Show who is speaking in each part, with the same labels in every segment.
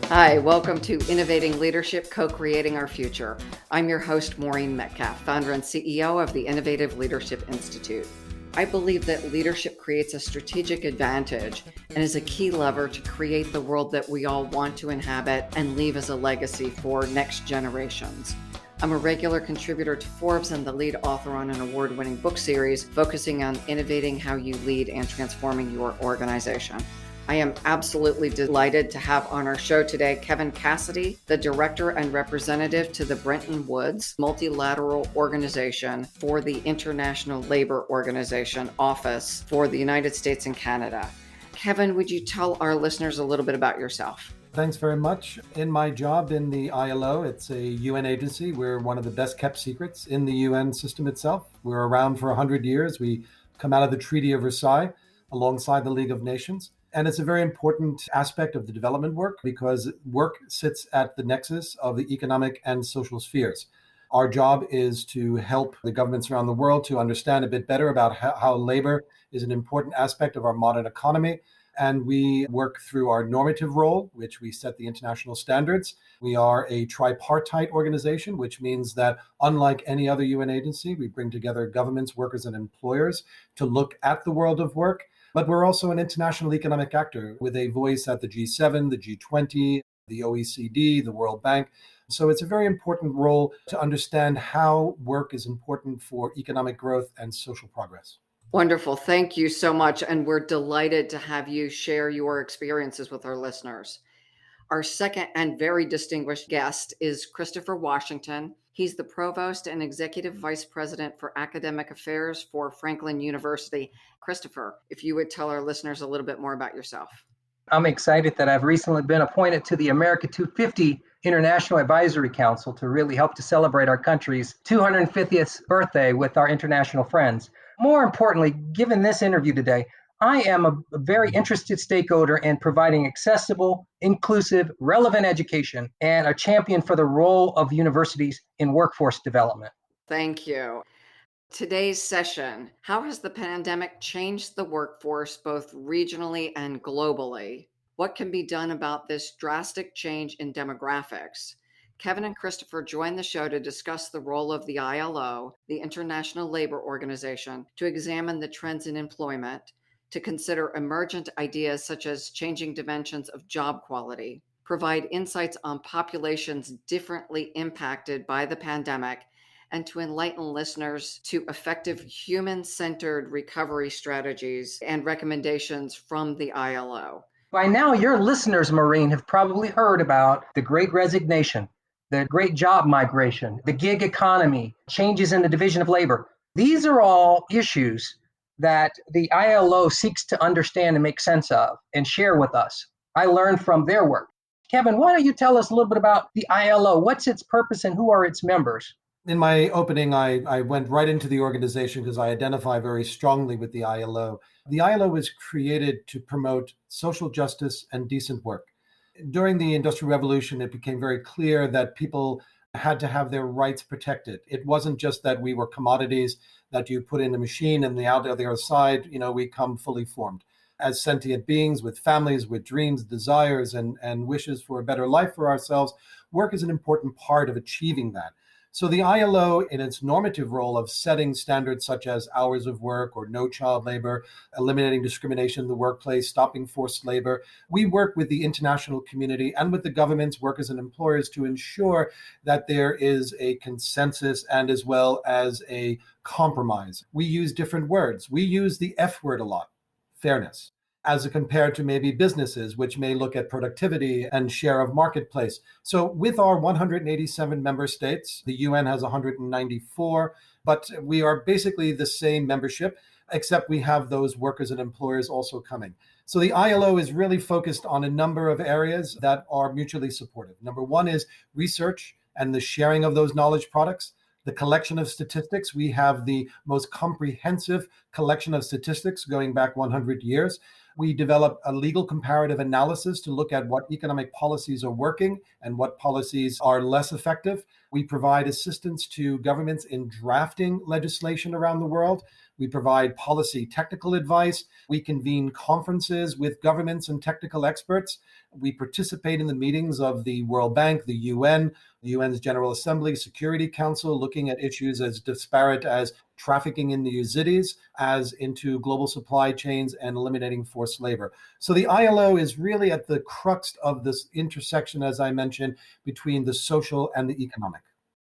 Speaker 1: Hi, welcome to Innovating Leadership, Co-Creating Our Future. I'm your host, Maureen Metcalf, founder and CEO of the Innovative Leadership Institute. I believe that leadership creates a strategic advantage and is a key lever to create the world that we all want to inhabit and leave as a legacy for next generations. I'm a regular contributor to Forbes and the lead author on an award-winning book series focusing on innovating how you lead and transforming your organization. I am absolutely delighted to have on our show today Kevin Cassidy, the Director and Representative to the Bretton Woods Multilateral Organization for the International Labor Organization Office for the United States and Canada. Kevin, would you tell our listeners a little bit about yourself?
Speaker 2: Thanks very much. In my job in the ILO, it's a UN agency. We're one of the best kept secrets in the UN system itself. We're around for 100 years. We come out of the Treaty of Versailles alongside the League of Nations. And it's a very important aspect of the development work because work sits at the nexus of the economic and social spheres. Our job is to help the governments around the world to understand a bit better about how labor is an important aspect of our modern economy. And we work through our normative role, which we set the international standards. We are a tripartite organization, which means that unlike any other UN agency, we bring together governments, workers, and employers to look at the world of work. But we're also an international economic actor with a voice at the G7, the G20, the OECD, the World Bank. So it's a very important role to understand how work is important for economic growth and social progress.
Speaker 1: Wonderful. Thank you so much. And we're delighted to have you share your experiences with our listeners. Our second and very distinguished guest is Christopher Washington. He's the Provost and Executive Vice President for Academic Affairs for Franklin University. Christopher, if you would tell our listeners a little bit more about yourself.
Speaker 3: I'm excited that I've recently been appointed to the America 250 International Advisory Council to really help to celebrate our country's 250th birthday with our international friends. More importantly, given this interview today, I am a very interested stakeholder in providing accessible, inclusive, relevant education and a champion for the role of universities in workforce development.
Speaker 1: Thank you. Today's session, how has the pandemic changed the workforce both regionally and globally? What can be done about this drastic change in demographics? Kevin and Christopher joined the show to discuss the role of the ILO, the International Labor Organization, to examine the trends in employment, to consider emergent ideas such as changing dimensions of job quality, provide insights on populations differently impacted by the pandemic, and to enlighten listeners to effective human-centered recovery strategies and recommendations from the ILO.
Speaker 3: By now, your listeners, Maureen, have probably heard about the Great Resignation, the Great Job Migration, the gig economy, changes in the division of labor. These are all issues that the ILO seeks to understand and make sense of and share with us. I learned from their work. Kevin, why don't you tell us a little bit about the ILO? What's its purpose and who are its members?
Speaker 2: In my opening, I went right into the organization because I identify very strongly with the ILO. The ILO was created to promote social justice and decent work. During the Industrial Revolution, it became very clear that people had to have their rights protected. It wasn't just that we were commodities that you put in a machine and the other side, we come fully formed. As sentient beings with families, with dreams, desires, and wishes for a better life for ourselves, work is an important part of achieving that. So the ILO, in its normative role of setting standards such as hours of work or no child labor, eliminating discrimination in the workplace, stopping forced labor, we work with the international community and with the governments, workers, and employers to ensure that there is a consensus and as well as a compromise. We use different words. We use the F word a lot, fairness, as compared to maybe businesses, which may look at productivity and share of marketplace. So with our 187 member states, the UN has 194, but we are basically the same membership, except we have those workers and employers also coming. So the ILO is really focused on a number of areas that are mutually supportive. Number one is research and the sharing of those knowledge products. The collection of statistics, we have the most comprehensive collection of statistics going back 100 years. We develop a legal comparative analysis to look at what economic policies are working and what policies are less effective. We provide assistance to governments in drafting legislation around the world. We provide policy technical advice. We convene conferences with governments and technical experts. We participate in the meetings of the World Bank, the UN, the UN's General Assembly, Security Council, looking at issues as disparate as trafficking in the Yazidis, as into global supply chains and eliminating forced labor. So the ILO is really at the crux of this intersection, as I mentioned, between the social and the economic.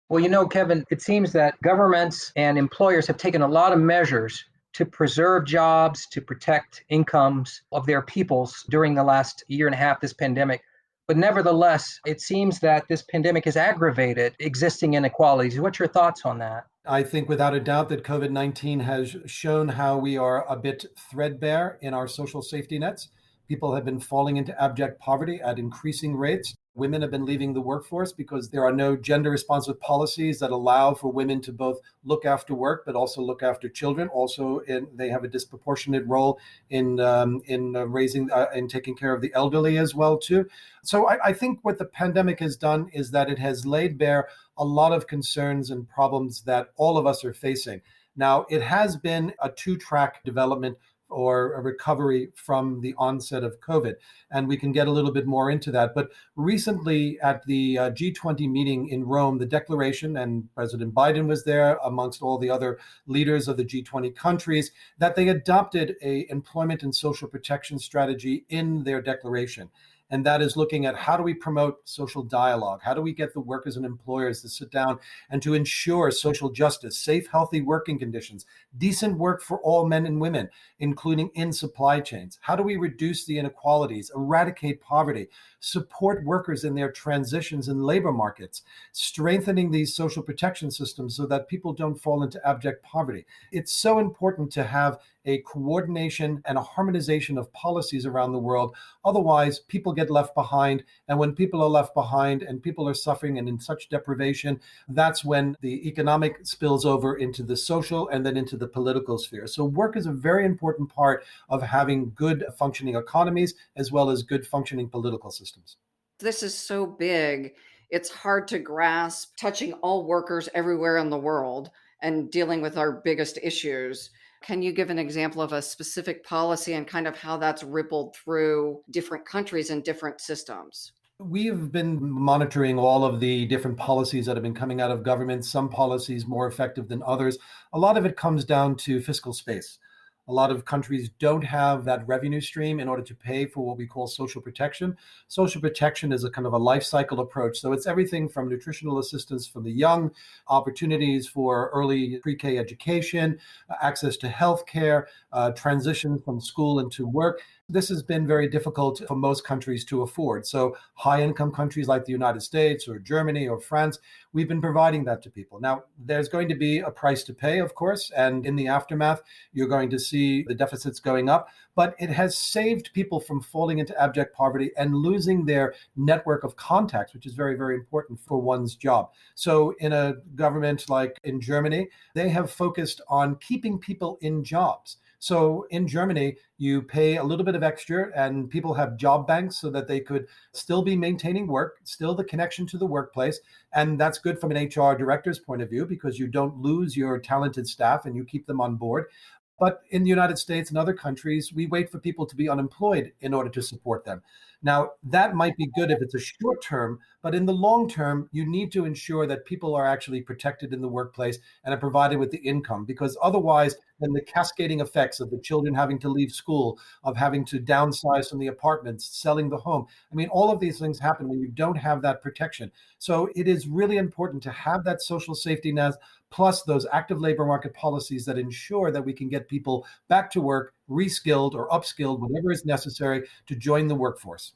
Speaker 3: Well, Kevin, it seems that governments and employers have taken a lot of measures to preserve jobs, to protect incomes of their peoples during the last year and a half, this pandemic. But nevertheless, it seems that this pandemic has aggravated existing inequalities. What's your thoughts on that?
Speaker 2: I think without a doubt that COVID-19 has shown how we are a bit threadbare in our social safety nets. People have been falling into abject poverty at increasing rates. Women have been leaving the workforce because there are no gender responsive policies that allow for women to both look after work, but also look after children. Also, they have a disproportionate role in raising and taking care of the elderly as well, too. So I think what the pandemic has done is that it has laid bare a lot of concerns and problems that all of us are facing. Now, it has been a two-track development or a recovery from the onset of COVID. And we can get a little bit more into that. But recently at the G20 meeting in Rome, the declaration, and President Biden was there amongst all the other leaders of the G20 countries, that they adopted a employment and social protection strategy in their declaration. And that is looking at how do we promote social dialogue? How do we get the workers and employers to sit down and to ensure social justice, safe, healthy working conditions, decent work for all men and women, including in supply chains? How do we reduce the inequalities, eradicate poverty, support workers in their transitions in labor markets, strengthening these social protection systems so that people don't fall into abject poverty? It's so important to have a coordination and a harmonization of policies around the world. Otherwise, people get left behind. And when people are left behind and people are suffering and in such deprivation, that's when the economic spills over into the social and then into the political sphere. So work is a very important part of having good functioning economies as well as good functioning political systems.
Speaker 1: This is so big. It's hard to grasp, touching all workers everywhere in the world and dealing with our biggest issues. Can you give an example of a specific policy and kind of how that's rippled through different countries and different systems?
Speaker 2: We've been monitoring all of the different policies that have been coming out of government, some policies more effective than others. A lot of it comes down to fiscal space. A lot of countries don't have that revenue stream in order to pay for what we call social protection. Social protection is a kind of a life cycle approach. So it's everything from nutritional assistance for the young, opportunities for early pre-K education, access to healthcare, transition from school into work. This has been very difficult for most countries to afford. So high income countries like the United States or Germany or France, we've been providing that to people. Now, there's going to be a price to pay, of course, and in the aftermath, you're going to see the deficits going up, but it has saved people from falling into abject poverty and losing their network of contacts, which is very, very important for one's job. So in a government like in Germany, they have focused on keeping people in jobs. So in Germany, you pay a little bit of extra and people have job banks so that they could still be maintaining work, still the connection to the workplace. And that's good from an HR director's point of view because you don't lose your talented staff and you keep them on board. But in the United States and other countries, we wait for people to be unemployed in order to support them. Now, that might be good if it's a short term, but in the long term, you need to ensure that people are actually protected in the workplace and are provided with the income, because otherwise, then the cascading effects of the children having to leave school, of having to downsize from the apartments, selling the home. I mean, all of these things happen when you don't have that protection. So it is really important to have that social safety net, plus those active labor market policies that ensure that we can get people back to work, reskilled or upskilled, whatever is necessary to join the workforce.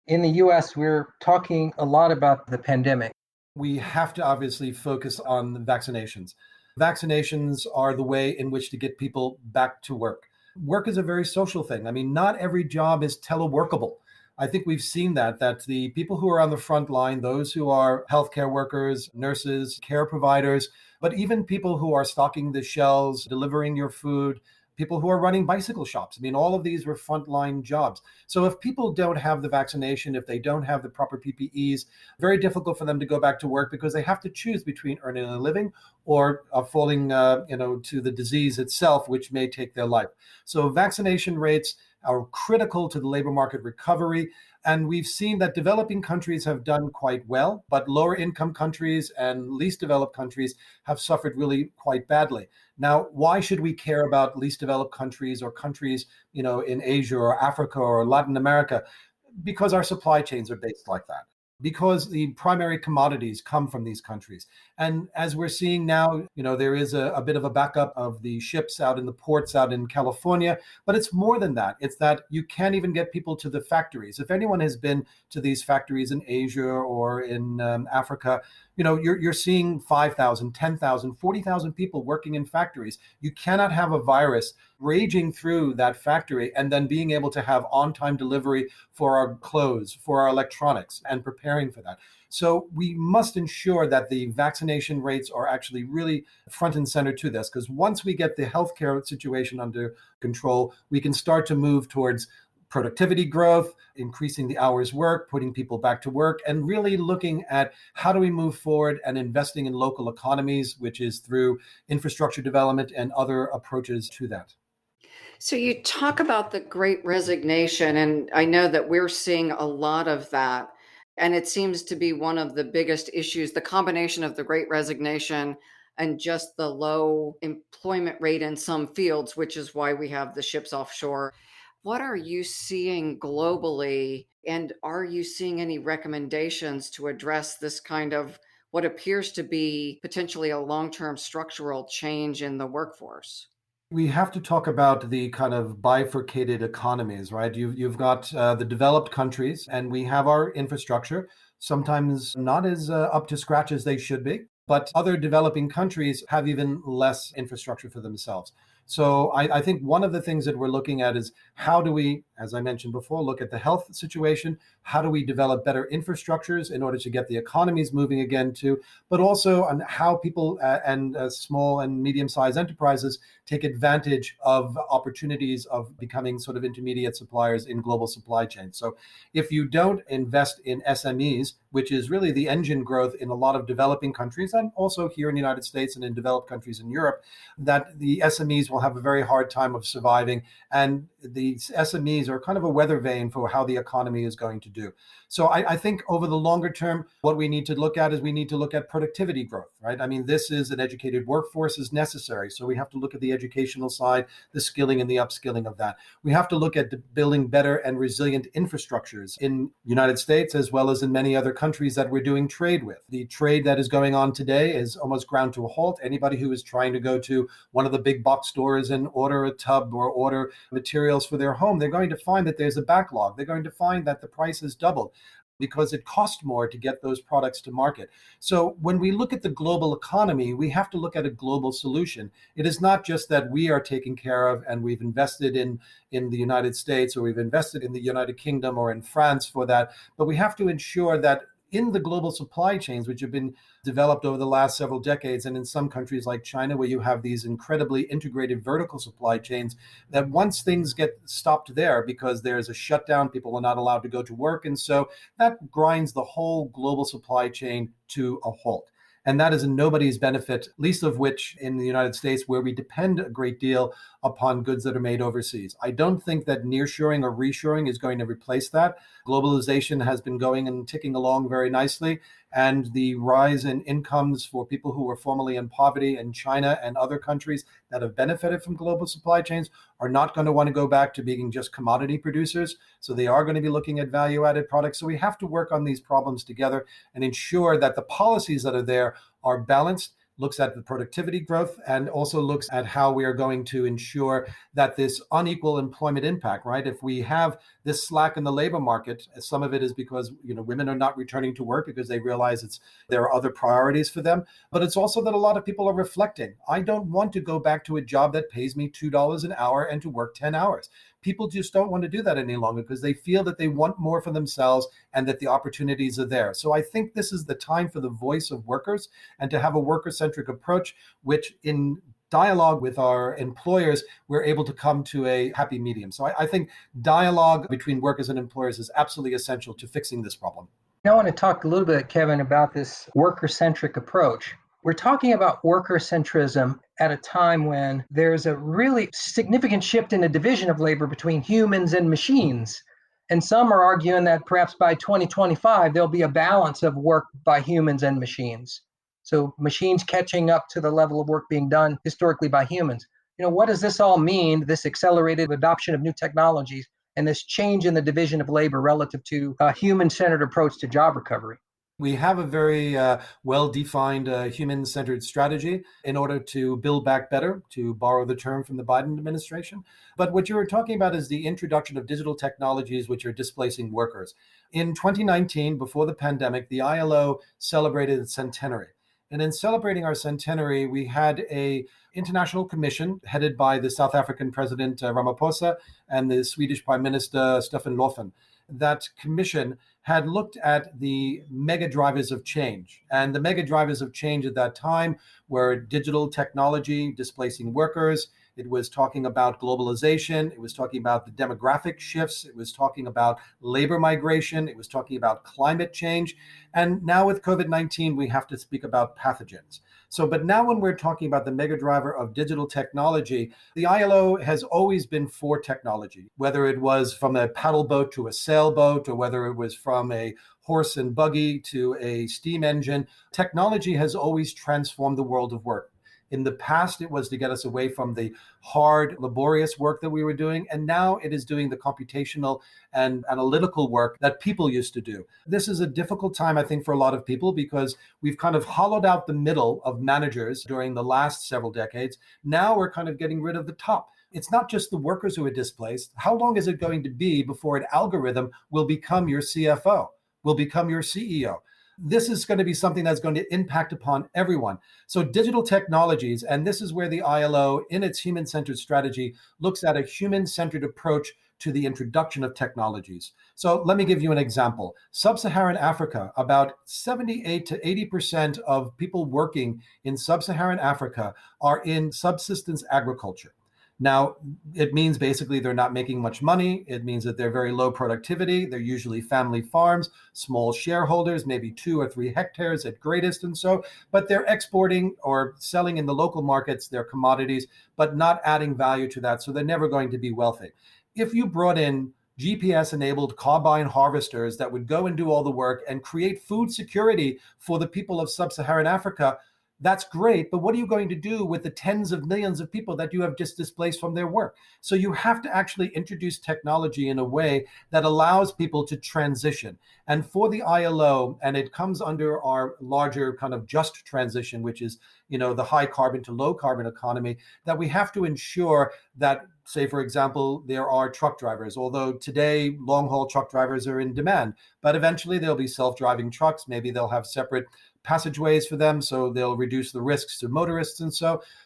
Speaker 3: In the US, we're talking a lot about the pandemic.
Speaker 2: We have to obviously focus on vaccinations. Vaccinations are the way in which to get people back to work. Work is a very social thing. I mean, not every job is teleworkable. I think we've seen that the people who are on the front line, those who are healthcare workers, nurses, care providers, but even people who are stocking the shelves, delivering your food, people who are running bicycle shops. I mean, all of these were frontline jobs. So if people don't have the vaccination, if they don't have the proper PPEs, very difficult for them to go back to work because they have to choose between earning a living or falling, to the disease itself, which may take their life. So vaccination rates are critical to the labor market recovery. And we've seen that developing countries have done quite well, but lower income countries and least developed countries have suffered really quite badly. Now, why should we care about least developed countries or countries, in Asia or Africa or Latin America? Because our supply chains are based like that. Because the primary commodities come from these countries. And as we're seeing now, there is a bit of a backup of the ships out in the ports out in California, but it's more than that. It's that you can't even get people to the factories. If anyone has been to these factories in Asia or in Africa, you're seeing 5,000, 10,000, 40,000 people working in factories. You cannot have a virus raging through that factory and then being able to have on-time delivery for our clothes, for our electronics, and preparing for that. So we must ensure that the vaccination rates are actually really front and center to this, because once we get the healthcare situation under control, we can start to move towards productivity growth, increasing the hours worked, putting people back to work, and really looking at how do we move forward and investing in local economies, which is through infrastructure development and other approaches to that.
Speaker 1: So you talk about the great resignation, and I know that we're seeing a lot of that. And it seems to be one of the biggest issues, the combination of the great resignation and just the low employment rate in some fields, which is why we have the ships offshore. What are you seeing globally? And are you seeing any recommendations to address this kind of what appears to be potentially a long-term structural change in the workforce?
Speaker 2: We have to talk about the kind of bifurcated economies, right? You've got the developed countries, and we have our infrastructure, sometimes not as up to scratch as they should be, but other developing countries have even less infrastructure for themselves. So I think one of the things that we're looking at is how do we, as I mentioned before, look at the health situation? How do we develop better infrastructures in order to get the economies moving again too, but also on how people and small and medium-sized enterprises take advantage of opportunities of becoming sort of intermediate suppliers in global supply chains. So if you don't invest in SMEs, which is really the engine growth in a lot of developing countries and also here in the United States and in developed countries in Europe, that the SMEs will have a very hard time of surviving. And the SMEs are kind of a weather vane for how the economy is going to do. So I think over the longer term, what we need to look at is we need to look at productivity growth, right? I mean, this is an educated workforce is necessary. So we have to look at the educational side, the skilling and the upskilling of that. We have to look at building better and resilient infrastructures in the United States as well as in many other countries that we're doing trade with. The trade that is going on today is almost ground to a halt. Anybody who is trying to go to one of the big box stores and order a tub or order materials for their home, they're going to find that there's a backlog. They're going to find that the price has doubled because it costs more to get those products to market. So when we look at the global economy, we have to look at a global solution. It is not just that we are taking care of and we've invested in the United States or we've invested in the United Kingdom or in France for that, but we have to ensure that in the global supply chains, which have been developed over the last several decades, and in some countries like China, where you have these incredibly integrated vertical supply chains, that once things get stopped there because there's a shutdown, people are not allowed to go to work. And so that grinds the whole global supply chain to a halt. And that is in nobody's benefit, least of which in the United States, where we depend a great deal upon goods that are made overseas. I don't think that nearshoring or reshoring is going to replace that. Globalization has been going and ticking along very nicely. And the rise in incomes for people who were formerly in poverty in China and other countries that have benefited from global supply chains are not going to want to go back to being just commodity producers. So they are going to be looking at value-added products. So we have to work on these problems together and ensure that the policies that are there are balanced, looks at the productivity growth, and also looks at how we are going to ensure that this unequal employment impact, right? If we have this slack in the labor market, some of it is because women are not returning to work because they realize there are other priorities for them. But it's also that a lot of people are reflecting. I don't want to go back to a job that pays me $2 an hour and to work 10 hours. People just don't want to do that any longer because they feel that they want more for themselves and that the opportunities are there. So I think this is the time for the voice of workers and to have a worker-centric approach, which in dialogue with our employers, we're able to come to a happy medium. So I think dialogue between workers and employers is absolutely essential to fixing this problem.
Speaker 3: I want to talk a little bit, Kevin, about this worker-centric approach. We're talking about worker-centrism at a time when there's a really significant shift in the division of labor between humans and machines. And some are arguing that perhaps by 2025, there'll be a balance of work by humans and machines. So machines catching up to the level of work being done historically by humans. What does this all mean, this accelerated adoption of new technologies and this change in the division of labor relative to a human-centered approach to job recovery?
Speaker 2: We have a very well-defined human-centered strategy in order to build back better, to borrow the term from the Biden administration. But what you're talking about is the introduction of digital technologies which are displacing workers. In 2019, before the pandemic, the ILO celebrated its centenary. And in celebrating our centenary, we had an international commission headed by the South African President Ramaphosa and the Swedish Prime Minister Stefan Löfven. That commission had looked at the mega drivers of change. And the mega drivers of change at that time were digital technology displacing workers. It was talking about globalization. It was talking about the demographic shifts. It was talking about labor migration. It was talking about climate change. And now with COVID-19, we have to speak about pathogens. But now when we're talking about the mega driver of digital technology, the ILO has always been for technology, whether it was from a paddle boat to a sailboat, or whether it was from a horse and buggy to a steam engine. Technology has always transformed the world of work. In the past, it was to get us away from the hard, laborious work that we were doing, and now it is doing the computational and analytical work that people used to do. This is a difficult time, I think, for a lot of people because we've kind of hollowed out the middle of managers during the last several decades. Now we're kind of getting rid of the top. It's not just the workers who are displaced. How long is it going to be before an algorithm will become your CFO, will become your CEO? This is going to be something that's going to impact upon everyone. So digital technologies, and this is where the ILO, in its human-centered strategy, looks at a human-centered approach to the introduction of technologies. So let me give you an example. Sub-Saharan Africa, about 78 to 80% of people working in Sub-Saharan Africa are in subsistence agriculture. Now, it means basically they're not making much money. It means that they're very low productivity. They're usually family farms, small shareholders, maybe 2 or 3 hectares at greatest but they're exporting or selling in the local markets their commodities, but not adding value to that. So they're never going to be wealthy. If you brought in GPS-enabled combine harvesters that would go and do all the work and create food security for the people of Sub-Saharan Africa, that's great, but what are you going to do with the tens of millions of people that you have just displaced from their work? So you have to actually introduce technology in a way that allows people to transition. And for the ILO, and it comes under our larger kind of just transition, which is, the high carbon to low carbon economy, that we have to ensure that, say, for example, there are truck drivers, although today long haul truck drivers are in demand, but eventually there'll be self-driving trucks. Maybe they'll have separate passageways for them, so they'll reduce the risks to motorists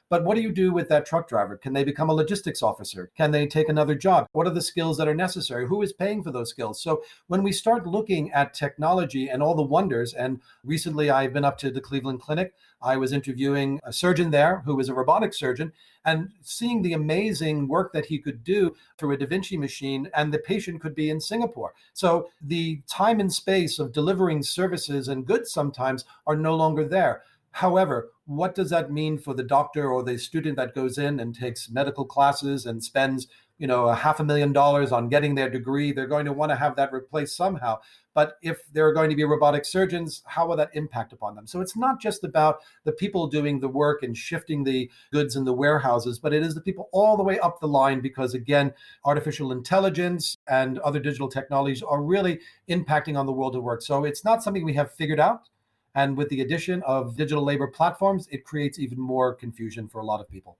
Speaker 2: but what do you do with that truck driver? Can they become a logistics officer? Can they take another job? What are the skills that are necessary? Who is paying for those skills? So when we start looking at technology and all the wonders, and recently I've been up to the Cleveland Clinic, I was interviewing a surgeon there who was a robotic surgeon, and seeing the amazing work that he could do through a Da Vinci machine, and the patient could be in Singapore. So the time and space of delivering services and goods sometimes are no longer there. However, what does that mean for the doctor or the student that goes in and takes medical classes and spends, $500,000 on getting their degree? They're going to want to have that replaced somehow. But if there are going to be robotic surgeons, how will that impact upon them? So it's not just about the people doing the work and shifting the goods in the warehouses, but it is the people all the way up the line, because again, artificial intelligence and other digital technologies are really impacting on the world of work. So it's not something we have figured out. And with the addition of digital labor platforms, it creates even more confusion for a lot of people.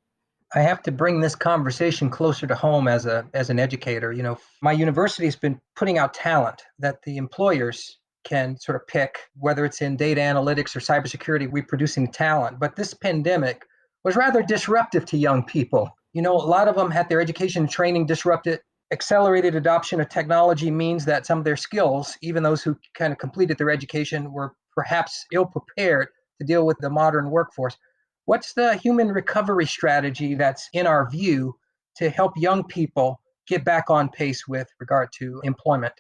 Speaker 3: I have to bring this conversation closer to home as an educator. My university has been putting out talent that the employers can sort of pick, whether it's in data analytics or cybersecurity. We're producing talent, but this pandemic was rather disruptive to young people. A lot of them had their education and training disrupted. Accelerated adoption of technology means that some of their skills, even those who kind of completed their education, were perhaps ill prepared to deal with the modern workforce. What's the human recovery strategy that's in our view to help young people get back on pace with regard to employment?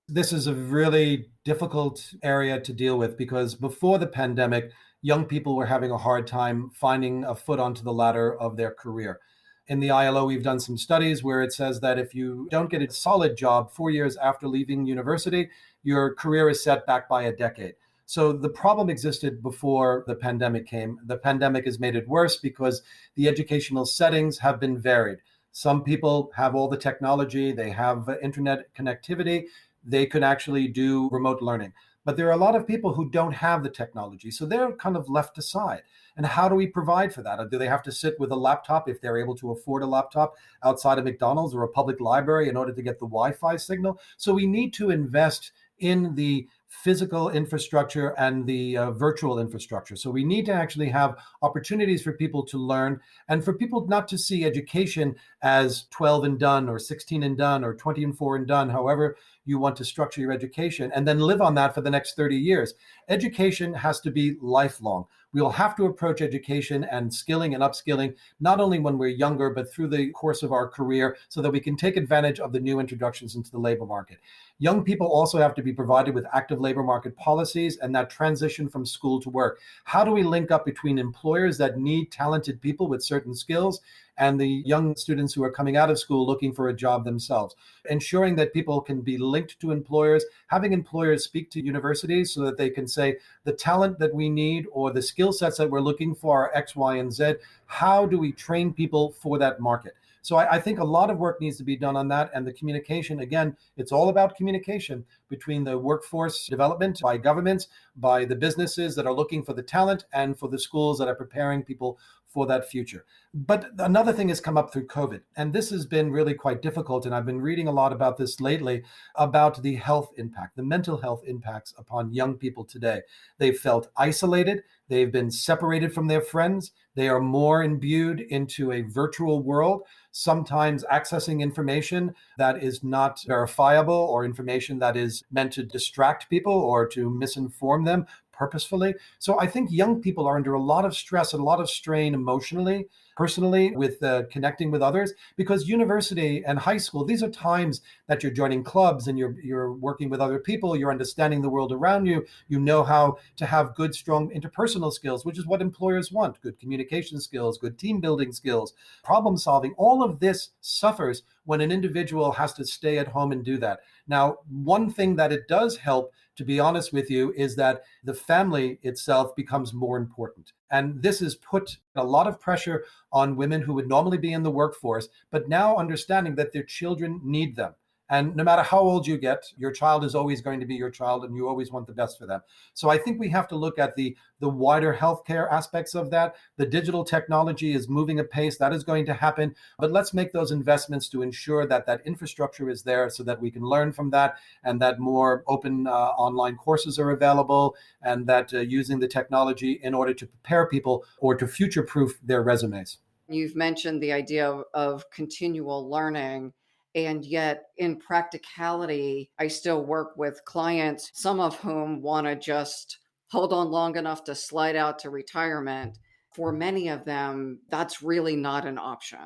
Speaker 2: This is a really difficult area to deal with because before the pandemic, young people were having a hard time finding a foot onto the ladder of their career. In the ILO, we've done some studies where it says that if you don't get a solid job 4 years after leaving university, your career is set back by a decade. So the problem existed before the pandemic came. The pandemic has made it worse because the educational settings have been varied. Some people have all the technology, they have internet connectivity, they could actually do remote learning. But there are a lot of people who don't have the technology, so they're kind of left aside. And how do we provide for that? Do they have to sit with a laptop if they're able to afford a laptop outside of McDonald's or a public library in order to get the Wi-Fi signal? So we need to invest in the physical infrastructure and the virtual infrastructure. So we need to actually have opportunities for people to learn and for people not to see education as 12 and done or 16 and done or 20 and 4 and done, however you want to structure your education, and then live on that for the next 30 years. Education has to be lifelong. We will have to approach education and skilling and upskilling, not only when we're younger, but through the course of our career so that we can take advantage of the new introductions into the labor market. Young people also have to be provided with active labor market policies and that transition from school to work. How do we link up between employers that need talented people with certain skills and the young students who are coming out of school looking for a job themselves? Ensuring that people can be linked to employers, having employers speak to universities so that they can say the talent that we need or the skill sets that we're looking for are X, Y, and Z. How do we train people for that market? So I think a lot of work needs to be done on that. And the communication, again, it's all about communication between the workforce development by governments, by the businesses that are looking for the talent, and for the schools that are preparing people for that future. But another thing has come up through COVID, and this has been really quite difficult. And I've been reading a lot about this lately, about the health impact, the mental health impacts upon young people today. They've felt isolated. They've been separated from their friends. They are more imbued into a virtual world, sometimes accessing information that is not verifiable or information that is meant to distract people or to misinform them purposefully. So I think young people are under a lot of stress and a lot of strain emotionally, personally, with connecting with others, because university and high school, these are times that you're joining clubs and you're working with other people, you're understanding the world around you, you know how to have good, strong interpersonal skills, which is what employers want, good communication skills, good team building skills, problem solving. All of this suffers when an individual has to stay at home and do that. Now, one thing that it does help, to be honest with you, is that the family itself becomes more important. And this has put a lot of pressure on women who would normally be in the workforce, but now understanding that their children need them. And no matter how old you get, your child is always going to be your child, and you always want the best for them. So I think we have to look at the wider healthcare aspects of that. The digital technology is moving apace. That is going to happen. But let's make those investments to ensure that that infrastructure is there so that we can learn from that, and that more open online courses are available, and that using the technology in order to prepare people or to future-proof their resumes.
Speaker 1: You've mentioned the idea of continual learning. And yet, in practicality, I still work with clients, some of whom want to just hold on long enough to slide out to retirement. For many of them, that's really not an option.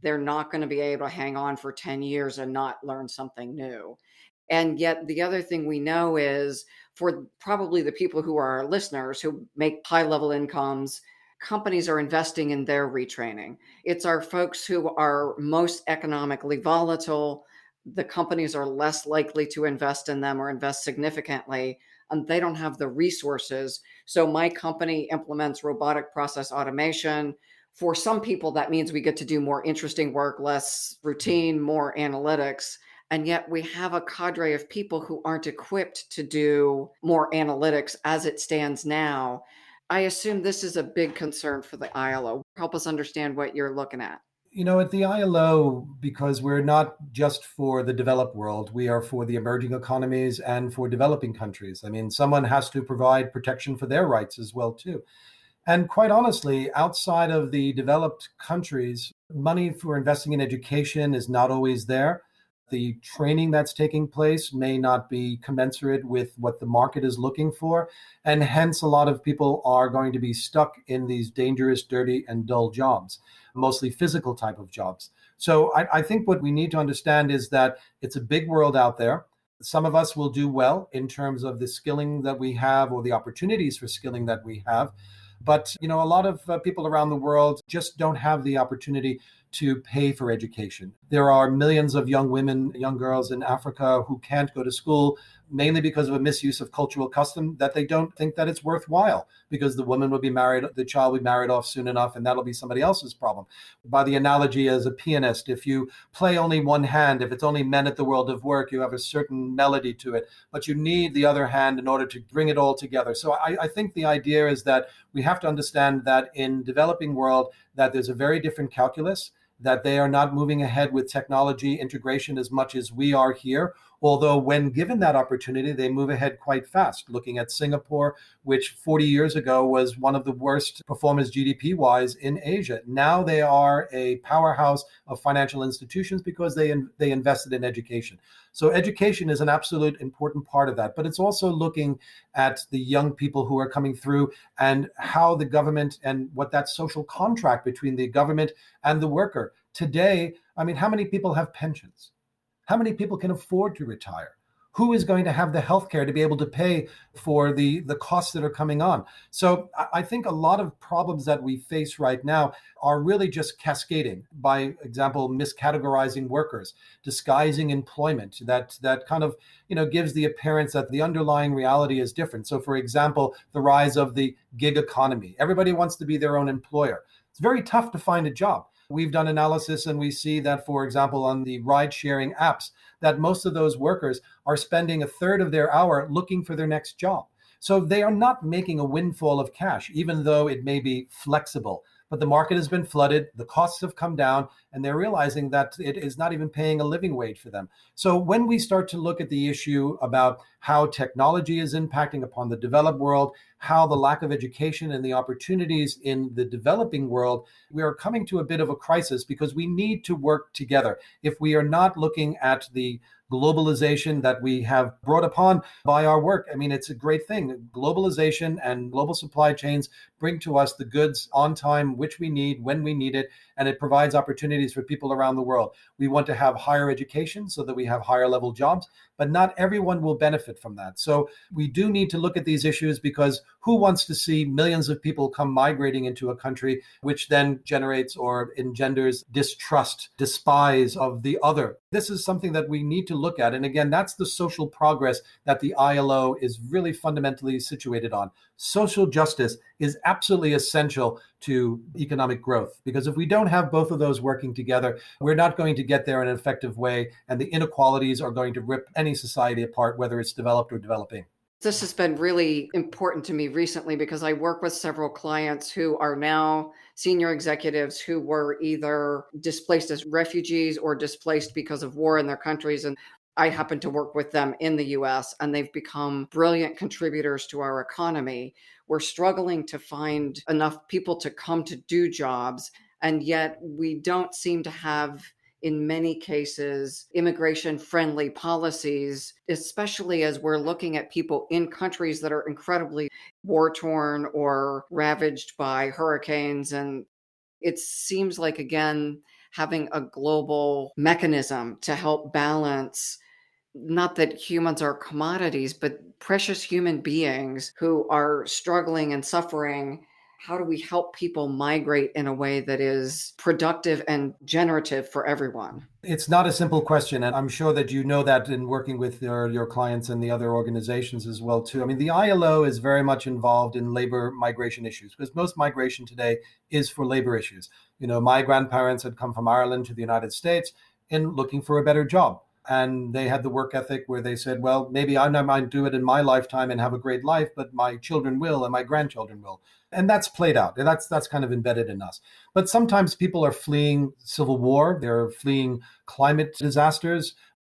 Speaker 1: They're not going to be able to hang on for 10 years and not learn something new. And yet, the other thing we know is for probably the people who are our listeners who make high level incomes, companies are investing in their retraining. It's our folks who are most economically volatile. The companies are less likely to invest in them or invest significantly, and they don't have the resources. So my company implements robotic process automation. For some people, that means we get to do more interesting work, less routine, more analytics. And yet we have a cadre of people who aren't equipped to do more analytics as it stands now. I assume this is a big concern for the ILO. Help us understand what you're looking at.
Speaker 2: At the ILO, because we're not just for the developed world, we are for the emerging economies and for developing countries. I mean, someone has to provide protection for their rights as well, too. And quite honestly, outside of the developed countries, money for investing in education is not always there. The training that's taking place may not be commensurate with what the market is looking for. And hence, a lot of people are going to be stuck in these dangerous, dirty, and dull jobs, mostly physical type of jobs. So I think what we need to understand is that it's a big world out there. Some of us will do well in terms of the skilling that we have or the opportunities for skilling that we have. But, a lot of people around the world just don't have the opportunity to pay for education. There are millions of young women, young girls in Africa who can't go to school, mainly because of a misuse of cultural custom that they don't think that it's worthwhile, because the woman will be married, the child will be married off soon enough, and that'll be somebody else's problem. By the analogy as a pianist, if you play only one hand, if it's only men at the world of work, you have a certain melody to it, but you need the other hand in order to bring it all together. So I think the idea is that we have to understand that in developing world, that there's a very different calculus, that they are not moving ahead with technology integration as much as we are here. Although when given that opportunity, they move ahead quite fast. Looking at Singapore, which 40 years ago was one of the worst performers GDP-wise in Asia. Now they are a powerhouse of financial institutions because they invested in education. So education is an absolute important part of that. But it's also looking at the young people who are coming through and how the government and what that social contract between the government and the worker. Today, how many people have pensions? How many people can afford to retire? Who is going to have the health care to be able to pay for the costs that are coming on? So I think a lot of problems that we face right now are really just cascading. By example, miscategorizing workers, disguising employment that kind of gives the appearance that the underlying reality is different. So for example, the rise of the gig economy. Everybody wants to be their own employer. It's very tough to find a job. We've done analysis and we see that, for example, on the ride-sharing apps, that most of those workers are spending a third of their hour looking for their next job. So they are not making a windfall of cash, even though it may be flexible. But the market has been flooded, the costs have come down, and they're realizing that it is not even paying a living wage for them. So when we start to look at the issue about how technology is impacting upon the developed world, how the lack of education and the opportunities in the developing world, we are coming to a bit of a crisis because we need to work together. If we are not looking at the globalization that we have brought upon by our work. It's a great thing. Globalization and global supply chains bring to us the goods on time, which we need, when we need it, and it provides opportunities for people around the world. We want to have higher education so that we have higher level jobs, but not everyone will benefit from that. So we do need to look at these issues, because who wants to see millions of people come migrating into a country, which then generates or engenders distrust, despise of the other? This is something that we need to look at. And again, that's the social progress that the ILO is really fundamentally situated on. Social justice is absolutely essential to economic growth, because if we don't have both of those working together, we're not going to get there in an effective way, and the inequalities are going to rip any society apart, whether it's developed or developing.
Speaker 1: This has been really important to me recently because I work with several clients who are now senior executives who were either displaced as refugees or displaced because of war in their countries. And I happen to work with them in the US, and they've become brilliant contributors to our economy. We're struggling to find enough people to come to do jobs, and yet we don't seem to have, in many cases, immigration-friendly policies, especially as we're looking at people in countries that are incredibly war-torn or ravaged by hurricanes. And it seems like, again, having a global mechanism to help balance, not that humans are commodities, but precious human beings who are struggling and suffering. How do we help people migrate in a way that is productive and generative for everyone?
Speaker 2: It's not a simple question, and I'm sure that you know that in working with your clients and the other organizations as well too. The ILO is very much involved in labor migration issues, because most migration today is for labor issues. My grandparents had come from Ireland to the United States in looking for a better job. And they had the work ethic where they said, well, maybe I might do it in my lifetime and have a great life, but my children will and my grandchildren will. And that's played out. And that's kind of embedded in us. But sometimes people are fleeing civil war. They're fleeing climate disasters.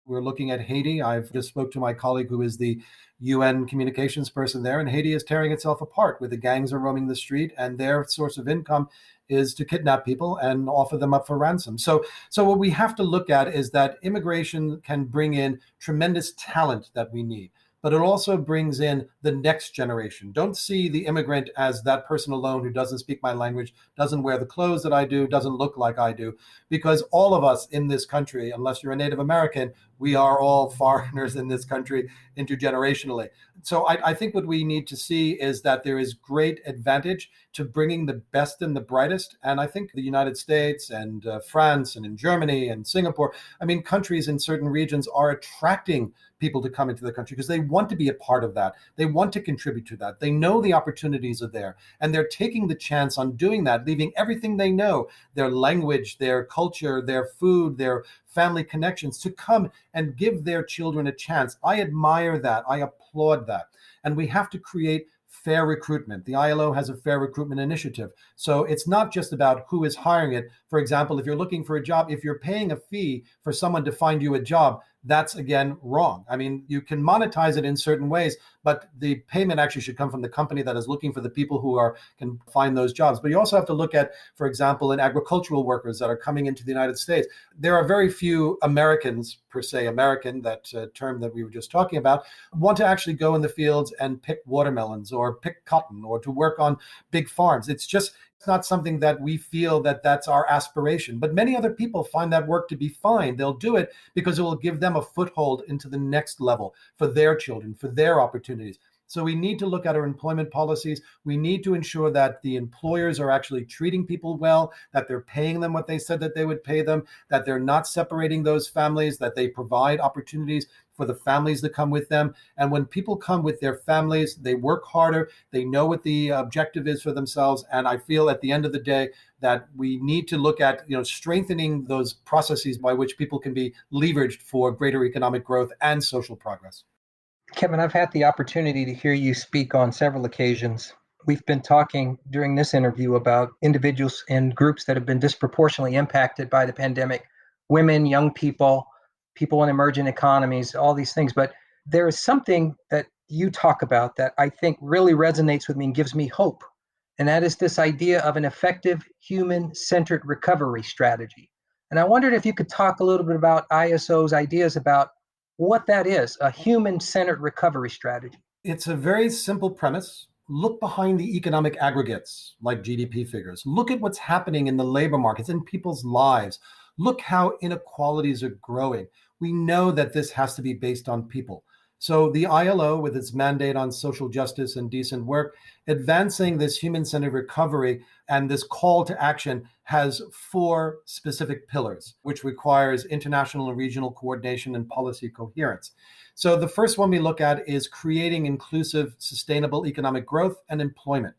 Speaker 2: We're looking at Haiti. I've just spoke to my colleague who is the UN communications person there, and Haiti is tearing itself apart where the gangs are roaming the street and their source of income is to kidnap people and offer them up for ransom. So what we have to look at is that immigration can bring in tremendous talent that we need, but it also brings in the next generation. Don't see the immigrant as that person alone who doesn't speak my language, doesn't wear the clothes that I do, doesn't look like I do, because all of us in this country, unless you're a Native American, we are all foreigners in this country intergenerationally. So I think what we need to see is that there is great advantage to bringing the best and the brightest. And I think the United States and France and in Germany and Singapore, I mean, countries in certain regions are attracting people to come into the country because they want to be a part of that. They want to contribute to that. They know the opportunities are there, and they're taking the chance on doing that, leaving everything they know, their language, their culture, their food, their family connections, to come and give their children a chance. I admire that. I applaud that. And we have to create fair recruitment. The ILO has a fair recruitment initiative. So it's not just about who is hiring it. For example, if you're looking for a job, if you're paying a fee for someone to find you a job, that's again wrong. I mean, you can monetize it in certain ways, but the payment actually should come from the company that is looking for the people who can find those jobs. But you also have to look at, for example, in agricultural workers that are coming into the United States. There are very few Americans, per se, American, that term that we were just talking about, want to actually go in the fields and pick watermelons or pick cotton or to work on big farms. It's not something that we feel that that's our aspiration. But many other people find that work to be fine. They'll do it because it will give them a foothold into the next level for their children, for their opportunities. So we need to look at our employment policies. We need to ensure that the employers are actually treating people well, that they're paying them what they said that they would pay them, that they're not separating those families, that they provide opportunities for the families that come with them. And when people come with their families, they work harder, they know what the objective is for themselves. And I feel at the end of the day that we need to look at, strengthening those processes by which people can be leveraged for greater economic growth and social progress.
Speaker 3: Kevin, I've had the opportunity to hear you speak on several occasions. We've been talking during this interview about individuals and groups that have been disproportionately impacted by the pandemic: women, young people, people in emerging economies, all these things. But there is something that you talk about that I think really resonates with me and gives me hope. And that is this idea of an effective human-centered recovery strategy. And I wondered if you could talk a little bit about ISO's ideas about what that is, a human-centered recovery strategy.
Speaker 2: It's a very simple premise. Look behind the economic aggregates like GDP figures. Look at what's happening in the labor markets, in people's lives. Look how inequalities are growing. We know that this has to be based on people. So the ILO, with its mandate on social justice and decent work, advancing this human-centered recovery and this call to action has 4 specific pillars, which requires international and regional coordination and policy coherence. So the first one we look at is creating inclusive, sustainable economic growth and employment.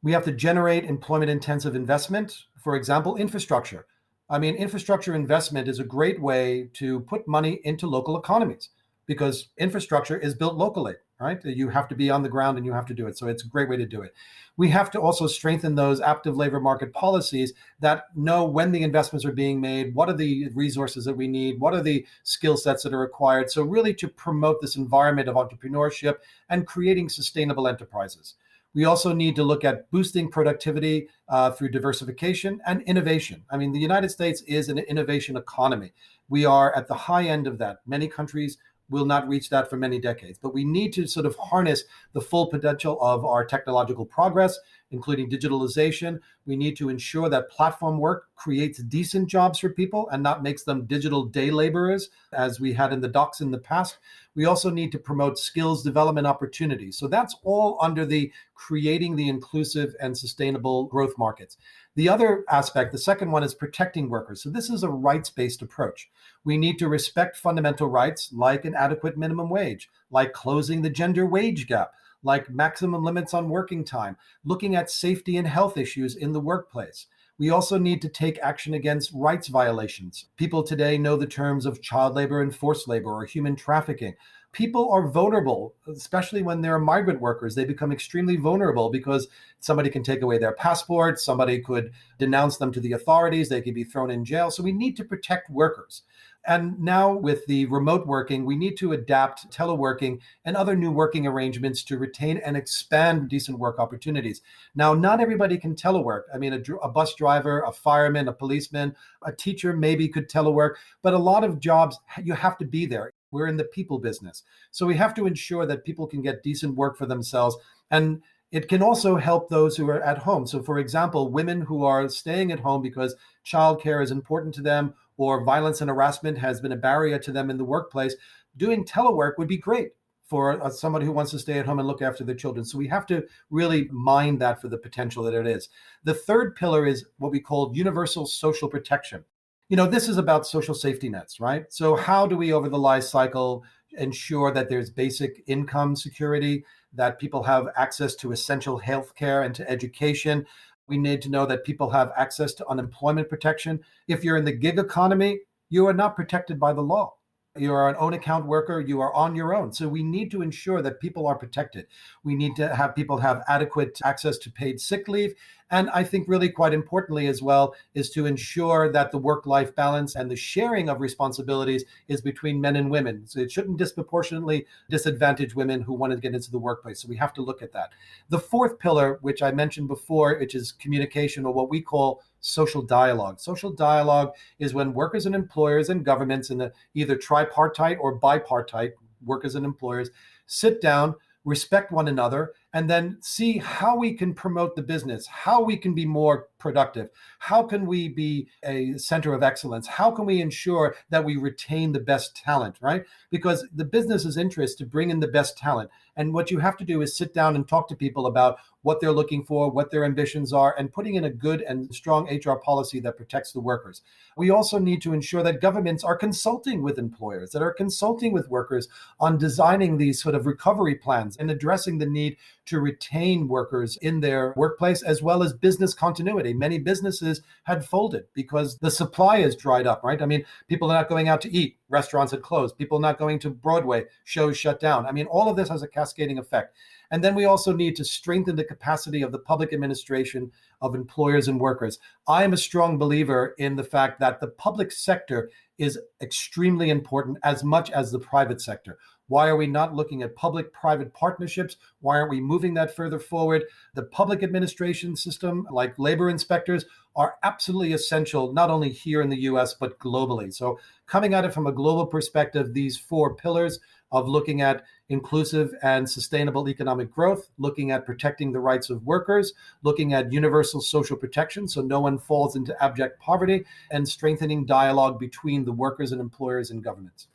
Speaker 2: We have to generate employment-intensive investment, for example, infrastructure. I mean, infrastructure investment is a great way to put money into local economies, because infrastructure is built locally, right? You have to be on the ground and you have to do it. So it's a great way to do it. We have to also strengthen those active labor market policies that know when the investments are being made, what are the resources that we need, what are the skill sets that are required. So really to promote this environment of entrepreneurship and creating sustainable enterprises. We also need to look at boosting productivity through diversification and innovation. I mean, the United States is an innovation economy. We are at the high end of that. Many countries will not reach that for many decades. But we need to sort of harness the full potential of our technological progress, including digitalization. We need to ensure that platform work creates decent jobs for people and not makes them digital day laborers, as we had in the docks in the past. We also need to promote skills development opportunities. So that's all under the creating the inclusive and sustainable growth markets. The other aspect, the second one, is protecting workers. So this is a rights-based approach. We need to respect fundamental rights like an adequate minimum wage, like closing the gender wage gap, like maximum limits on working time, looking at safety and health issues in the workplace. We also need to take action against rights violations. People today know the terms of child labor and forced labor or human trafficking. People are vulnerable, especially when they're migrant workers. They become extremely vulnerable because somebody can take away their passport, somebody could denounce them to the authorities, they could be thrown in jail. So we need to protect workers. And now with the remote working, we need to adapt teleworking and other new working arrangements to retain and expand decent work opportunities. Now, not everybody can telework. I mean, a bus driver, a fireman, a policeman, a teacher maybe could telework, but a lot of jobs, you have to be there. We're in the people business. So we have to ensure that people can get decent work for themselves. And it can also help those who are at home. So, for example, women who are staying at home because childcare is important to them or violence and harassment has been a barrier to them in the workplace, doing telework would be great for somebody who wants to stay at home and look after their children. So we have to really mind that for the potential that it is. The third pillar is what we call universal social protection. This is about social safety nets, right? So how do we over the life cycle ensure that there's basic income security, that people have access to essential health care and to education? We need to know that people have access to unemployment protection. If you're in the gig economy, you are not protected by the law. You are an own account worker, you are on your own. So we need to ensure that people are protected. We need to have people have adequate access to paid sick leave. And I think really quite importantly as well is to ensure that the work-life balance and the sharing of responsibilities is between men and women. So it shouldn't disproportionately disadvantage women who want to get into the workplace. So we have to look at that. The fourth pillar, which I mentioned before, which is communication, or what we call social dialogue. Social dialogue is when workers and employers and governments in either tripartite or bipartite, workers and employers, sit down, respect one another, and then see how we can promote the business, how we can be more productive, how can we be a center of excellence, how can we ensure that we retain the best talent, right? Because the business's interest to bring in the best talent. And what you have to do is sit down and talk to people about what they're looking for, what their ambitions are, and putting in a good and strong HR policy that protects the workers. We also need to ensure that governments are consulting with employers, that are consulting with workers on designing these sort of recovery plans and addressing the need to retain workers in their workplace, as well as business continuity. Many businesses had folded because the supply is dried up, right? I mean, people are not going out to eat. Restaurants had closed. People not going to Broadway. Shows shut down. I mean, all of this has a cascading effect. And then we also need to strengthen the capacity of the public administration of employers and workers. I am a strong believer in the fact that the public sector is extremely important as much as the private sector. Why are we not looking at public-private partnerships? Why aren't we moving that further forward? The public administration system, like labor inspectors, are absolutely essential, not only here in the US, but globally. So coming at it from a global perspective, these four pillars of looking at inclusive and sustainable economic growth, looking at protecting the rights of workers, looking at universal social protection so no one falls into abject poverty, and strengthening dialogue between the workers and employers and governments.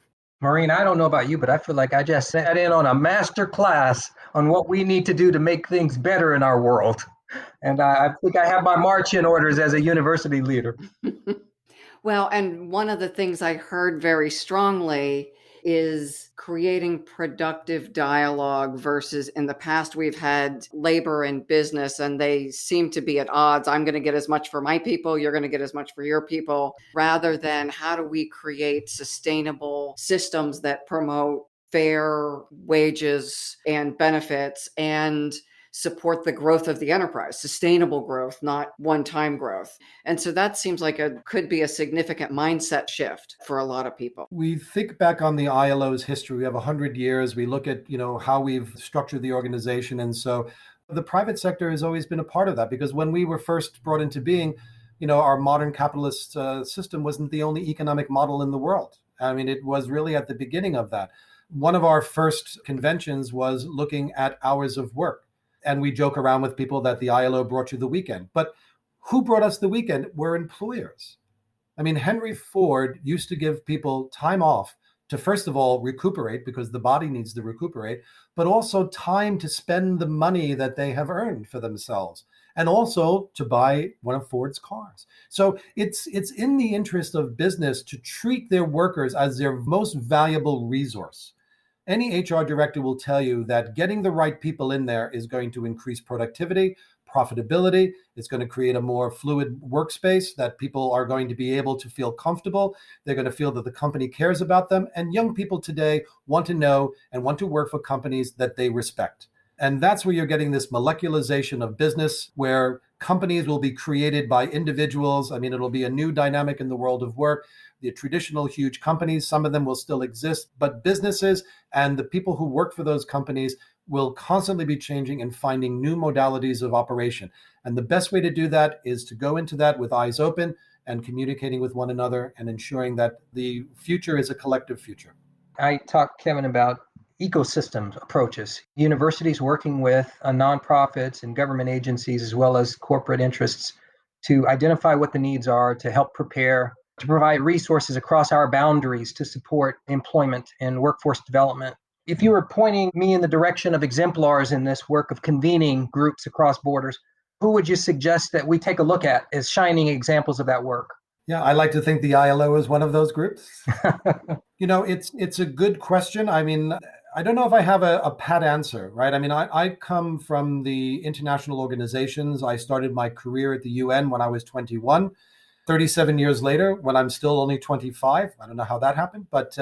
Speaker 3: Maureen, I don't know about you, but I feel like I just sat in on a master class on what we need to do to make things better in our world. And I think I have my marching orders as a university leader.
Speaker 1: Well, and one of the things I heard very strongly is creating productive dialogue versus in the past we've had labor and business and they seem to be at odds. I'm going to get as much for my people, you're going to get as much for your people, rather than how do we create sustainable systems that promote fair wages and benefits and support the growth of the enterprise, sustainable growth, not one-time growth. And so that seems like could be a significant mindset shift for a lot of people.
Speaker 2: We think back on the ILO's history. We have 100 years. We look at, how we've structured the organization. And so the private sector has always been a part of that, because when we were first brought into being, our modern capitalist system wasn't the only economic model in the world. I mean, it was really at the beginning of that. One of our first conventions was looking at hours of work. And we joke around with people that the ILO brought you the weekend. But who brought us the weekend? Were employers. I mean, Henry Ford used to give people time off to, first of all, recuperate, because the body needs to recuperate, but also time to spend the money that they have earned for themselves, and also to buy one of Ford's cars. So it's in the interest of business to treat their workers as their most valuable resource. Any HR director will tell you that getting the right people in there is going to increase productivity, profitability. It's going to create a more fluid workspace that people are going to be able to feel comfortable. They're going to feel that the company cares about them. And young people today want to know and want to work for companies that they respect. And that's where you're getting this molecularization of business, where companies will be created by individuals. I mean, it'll be a new dynamic in the world of work. The traditional huge companies, some of them will still exist, but businesses and the people who work for those companies will constantly be changing and finding new modalities of operation. And the best way to do that is to go into that with eyes open and communicating with one another and ensuring that the future is a collective future.
Speaker 3: I talked, Kevin, about ecosystem approaches, universities working with nonprofits and government agencies as well as corporate interests to identify what the needs are, to help prepare, to provide resources across our boundaries to support employment and workforce development. If you were pointing me in the direction of exemplars in this work of convening groups across borders, who would you suggest that we take a look at as shining examples of that work?
Speaker 2: Yeah, I like to think the ILO is one of those groups. It's a good question. I mean, I don't know if I have a pat answer, right? I mean, I come from the international organizations. I started my career at the UN when I was 21. 37 years later, when I'm still only 25. I don't know how that happened, but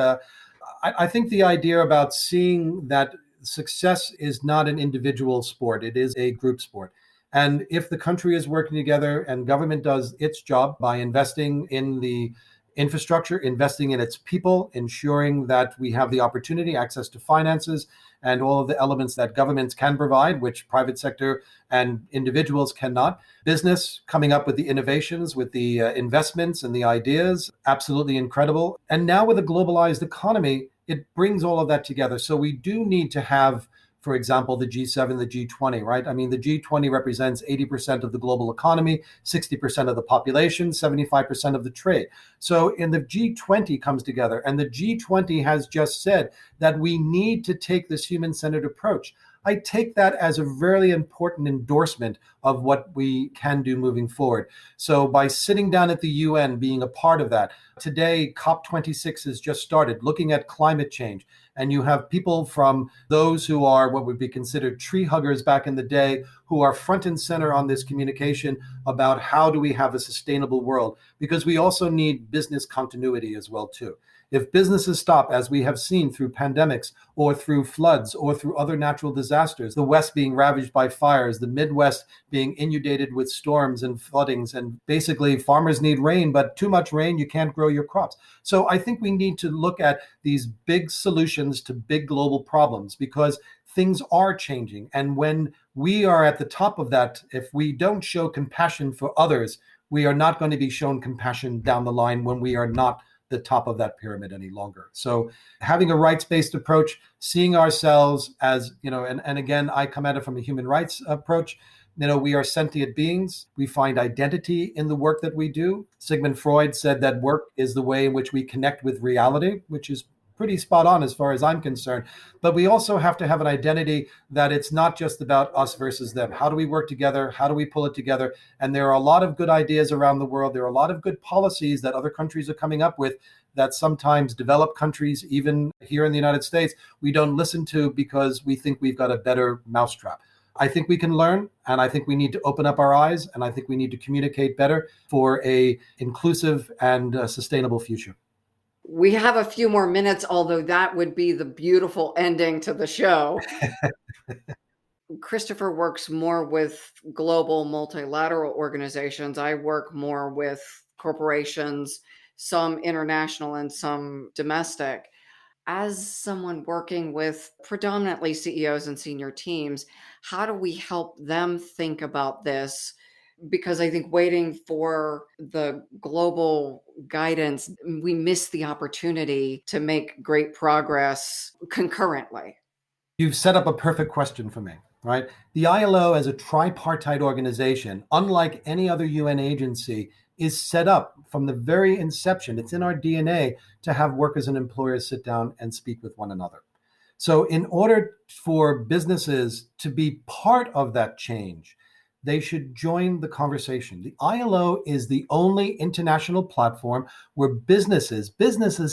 Speaker 2: I think the idea about seeing that success is not an individual sport, it is a group sport. And if the country is working together and government does its job by investing in the infrastructure, investing in its people, ensuring that we have the opportunity, access to finances, and all of the elements that governments can provide, which private sector and individuals cannot. Business coming up with the innovations, with the investments and the ideas, absolutely incredible. And now with a globalized economy, it brings all of that together. So we do need to have, for example, the G7, the G20, right? I mean, the G20 represents 80% of the global economy, 60% of the population, 75% of the trade. So in the G20 comes together, and the G20 has just said that we need to take this human-centered approach. I take that as a very important endorsement of what we can do moving forward. So by sitting down at the UN, being a part of that, today COP26 has just started looking at climate change. And you have people from those who are what would be considered tree huggers back in the day, who are front and center on this communication about how do we have a sustainable world, because we also need business continuity as well too. If businesses stop, as we have seen through pandemics or through floods or through other natural disasters, the West being ravaged by fires, the Midwest being inundated with storms and floodings, and basically farmers need rain, but too much rain, you can't grow your crops. So I think we need to look at these big solutions to big global problems, because things are changing. And when we are at the top of that, if we don't show compassion for others, we are not going to be shown compassion down the line when we are not the top of that pyramid any longer. So having a rights-based approach, seeing ourselves as, and again, I come at it from a human rights approach. We are sentient beings. We find identity in the work that we do. Sigmund Freud said that work is the way in which we connect with reality, which is pretty spot on as far as I'm concerned. But we also have to have an identity that it's not just about us versus them. How do we work together? How do we pull it together? And there are a lot of good ideas around the world. There are a lot of good policies that other countries are coming up with that sometimes developed countries, even here in the United States, we don't listen to because we think we've got a better mousetrap. I think we can learn, and I think we need to open up our eyes, and I think we need to communicate better for an inclusive and sustainable future.
Speaker 1: We have a few more minutes, although that would be the beautiful ending to the show. Christopher works more with global multilateral organizations. I work more with corporations, some international and some domestic. As someone working with predominantly CEOs and senior teams, how do we help them think about this? Because I think waiting for the global guidance, we miss the opportunity to make great progress concurrently.
Speaker 2: You've set up a perfect question for me, right? The ILO as a tripartite organization, unlike any other UN agency, is set up from the very inception. It's in our DNA to have workers and employers sit down and speak with one another. So in order for businesses to be part of that change, they should join the conversation. The ILO is the only international platform where businesses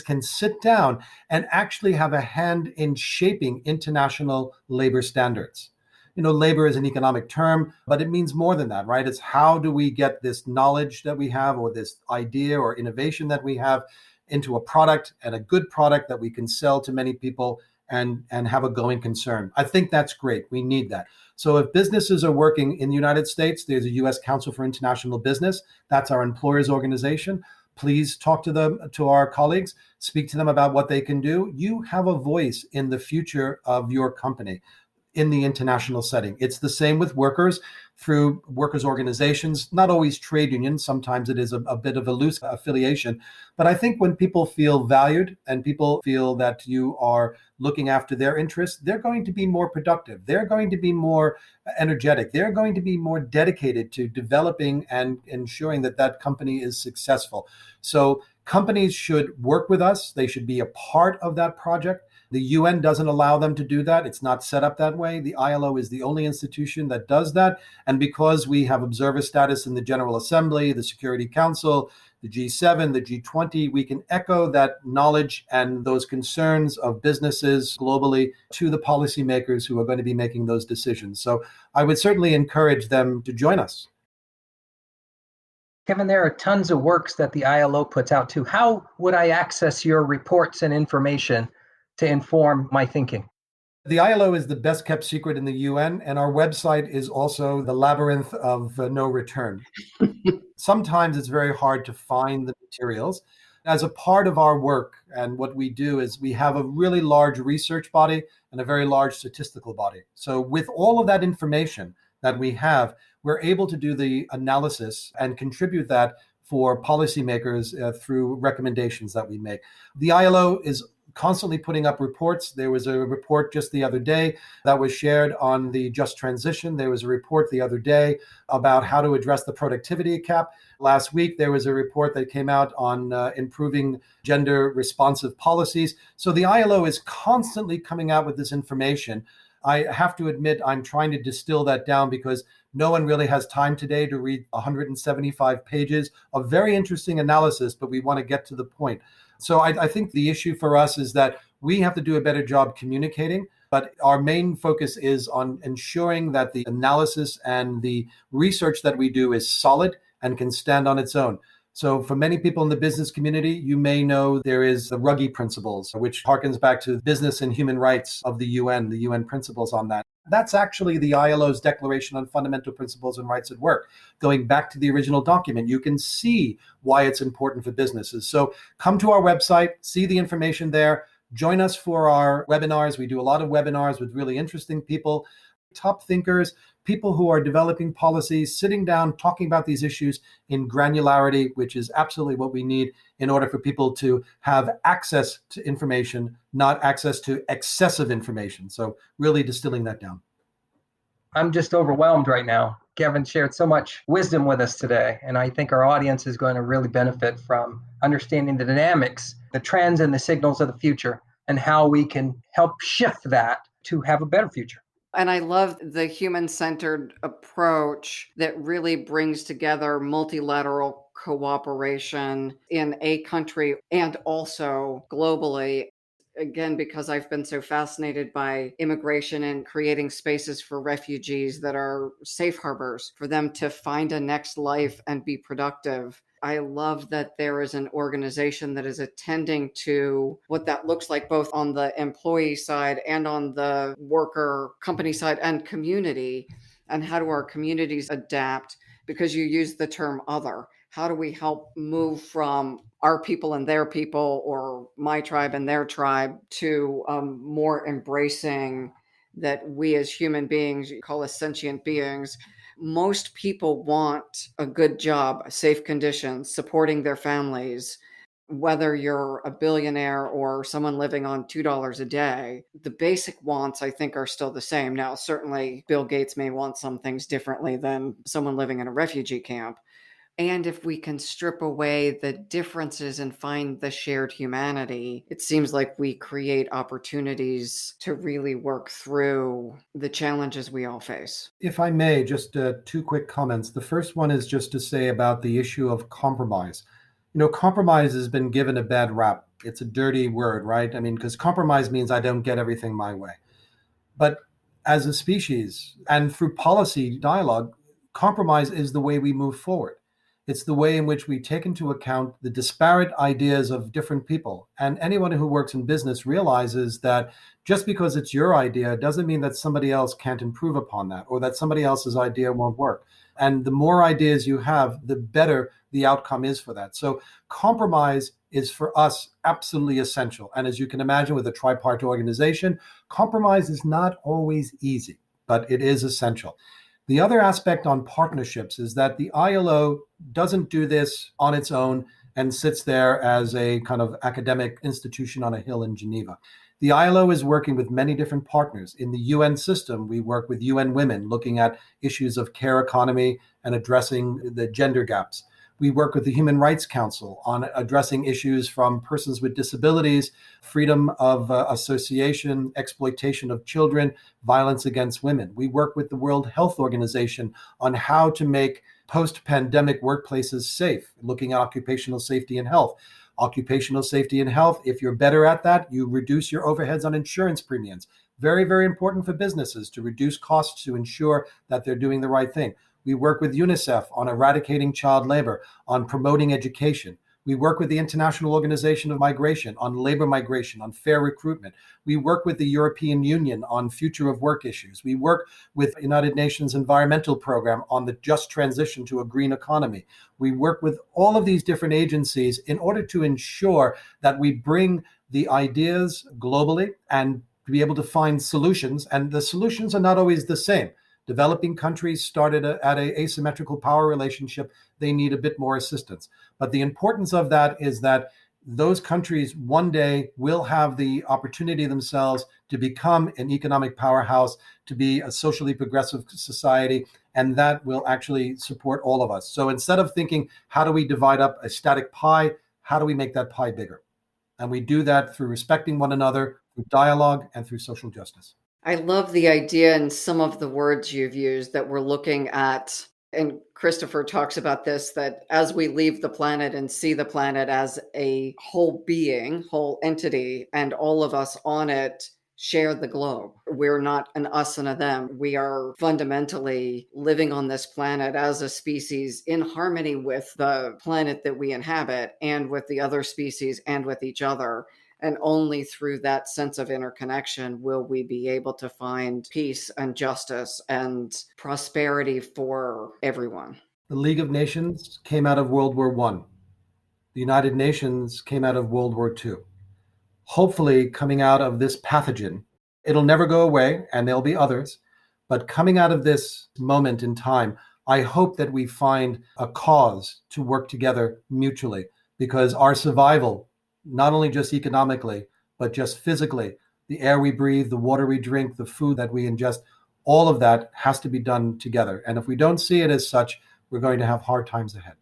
Speaker 2: can sit down and actually have a hand in shaping international labor standards. labor is an economic term, but it means more than that, right? It's how do we get this knowledge that we have or this idea or innovation that we have into a product, and a good product that we can sell to many people and have a going concern. I think that's great. We need that. So if businesses are working in the United States, there's a U.S. Council for International Business. That's our employers organization. Please talk to our colleagues, speak to them about what they can do. You have a voice in the future of your company in the international setting. It's the same with workers through workers' organizations, not always trade unions. Sometimes it is a bit of a loose affiliation. But I think when people feel valued and people feel that you are looking after their interests, they're going to be more productive. They're going to be more energetic. They're going to be more dedicated to developing and ensuring that that company is successful. So companies should work with us. They should be a part of that project. The UN doesn't allow them to do that. It's not set up that way. The ILO is the only institution that does that. And because we have observer status in the General Assembly, the Security Council, the G7, the G20, we can echo that knowledge and those concerns of businesses globally to the policymakers who are going to be making those decisions. So I would certainly encourage them to join us.
Speaker 3: Kevin, there are tons of works that the ILO puts out too. How would I access your reports and information to inform my thinking?
Speaker 2: The ILO is the best kept secret in the UN, and our website is also the labyrinth of no return. Sometimes it's very hard to find the materials. As a part of our work, and what we do is we have a really large research body and a very large statistical body. So with all of that information that we have, we're able to do the analysis and contribute that for policymakers through recommendations that we make. The ILO is constantly putting up reports. There was a report just the other day that was shared on the just transition. There was a report the other day about how to address the productivity gap. Last week, there was a report that came out on improving gender responsive policies. So the ILO is constantly coming out with this information. I have to admit, I'm trying to distill that down because no one really has time today to read 175 pages of very interesting analysis, but we want to get to the point. So I think the issue for us is that we have to do a better job communicating, but our main focus is on ensuring that the analysis and the research that we do is solid and can stand on its own. So for many people in the business community, you may know there is the Ruggie principles, which harkens back to business and human rights of the UN principles on that. That's actually the ILO's Declaration on Fundamental Principles and Rights at Work. Going back to the original document, you can see why it's important for businesses. So come to our website, see the information there, join us for our webinars. We do a lot of webinars with really interesting people, top thinkers, people who are developing policies, sitting down, talking about these issues in granularity, which is absolutely what we need in order for people to have access to information, not access to excessive information. So really distilling that down.
Speaker 3: I'm just overwhelmed right now. Kevin shared so much wisdom with us today, and I think our audience is going to really benefit from understanding the dynamics, the trends, and the signals of the future, and how we can help shift that to have a better future.
Speaker 1: And I love the human-centered approach that really brings together multilateral cooperation in a country and also globally. Again, because I've been so fascinated by immigration and creating spaces for refugees that are safe harbors for them to find a next life and be productive. I love that there is an organization that is attending to what that looks like, both on the employee side and on the worker company side and community. And how do our communities adapt? Because you use the term other. How do we help move from our people and their people, or my tribe and their tribe, to more embracing that we as human beings, you call us sentient beings, most people want a good job, safe conditions, supporting their families. Whether you're a billionaire or someone living on $2 a day, the basic wants, I think, are still the same. Now, certainly Bill Gates may want some things differently than someone living in a refugee camp. And if we can strip away the differences and find the shared humanity, it seems like we create opportunities to really work through the challenges we all face.
Speaker 2: If I may, just two quick comments. The first one is just to say about the issue of compromise. Compromise has been given a bad rap. It's a dirty word, right? I mean, because compromise means I don't get everything my way. But as a species and through policy dialogue, compromise is the way we move forward. It's the way in which we take into account the disparate ideas of different people. And anyone who works in business realizes that just because it's your idea doesn't mean that somebody else can't improve upon that or that somebody else's idea won't work. And the more ideas you have, the better the outcome is for that. So compromise is for us absolutely essential. And as you can imagine with a tripartite organization, compromise is not always easy, but it is essential. The other aspect on partnerships is that the ILO doesn't do this on its own and sits there as a kind of academic institution on a hill in Geneva. The ILO is working with many different partners. In the UN system, we work with UN Women, looking at issues of care economy and addressing the gender gaps. We work with the Human Rights Council on addressing issues from persons with disabilities, freedom of association, exploitation of children, violence against women. We work with the World Health Organization on how to make post-pandemic workplaces safe, looking at occupational safety and health. Occupational safety and health, if you're better at that, you reduce your overheads on insurance premiums. Very, very important for businesses to reduce costs to ensure that they're doing the right thing. We work with UNICEF on eradicating child labor, on promoting education. We work with the International Organization of Migration on labor migration, on fair recruitment. We work with the European Union on future of work issues. We work with United Nations Environmental Program on the just transition to a green economy. We work with all of these different agencies in order to ensure that we bring the ideas globally and be able to find solutions. And the solutions are not always the same. Developing countries started at an asymmetrical power relationship. They need a bit more assistance. But the importance of that is that those countries one day will have the opportunity themselves to become an economic powerhouse, to be a socially progressive society, and that will actually support all of us. So instead of thinking, how do we divide up a static pie, how do we make that pie bigger? And we do that through respecting one another, through dialogue, and through social justice.
Speaker 1: I love the idea and some of the words you've used that we're looking at. And Christopher talks about this, that as we leave the planet and see the planet as a whole being, whole entity, and all of us on it share the globe. We're not an us and a them. We are fundamentally living on this planet as a species in harmony with the planet that we inhabit and with the other species and with each other. And only through that sense of interconnection will we be able to find peace and justice and prosperity for everyone.
Speaker 2: The League of Nations came out of World War I. The United Nations came out of World War II. Hopefully, coming out of this pathogen, it'll never go away, and there'll be others. But coming out of this moment in time, I hope that we find a cause to work together mutually, because our survival, not only just economically, but just physically, the air we breathe, the water we drink, the food that we ingest, all of that has to be done together. And if we don't see it as such, we're going to have hard times ahead.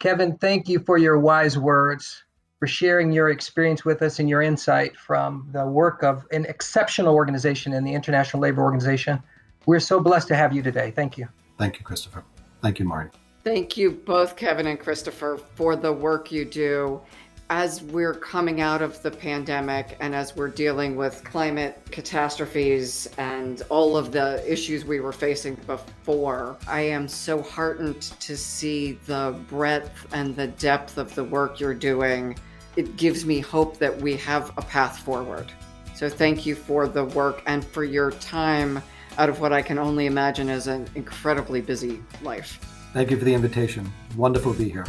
Speaker 3: Kevin, thank you for your wise words, for sharing your experience with us and your insight from the work of an exceptional organization in the International Labor Organization. We're so blessed to have you today. Thank you.
Speaker 2: Thank you, Christopher. Thank you, Maureen.
Speaker 1: Thank you both, Kevin and Christopher, for the work you do. As we're coming out of the pandemic and as we're dealing with climate catastrophes and all of the issues we were facing before, I am so heartened to see the breadth and the depth of the work you're doing. It gives me hope that we have a path forward. So thank you for the work and for your time out of what I can only imagine is an incredibly busy life.
Speaker 2: Thank you for the invitation. Wonderful to be here.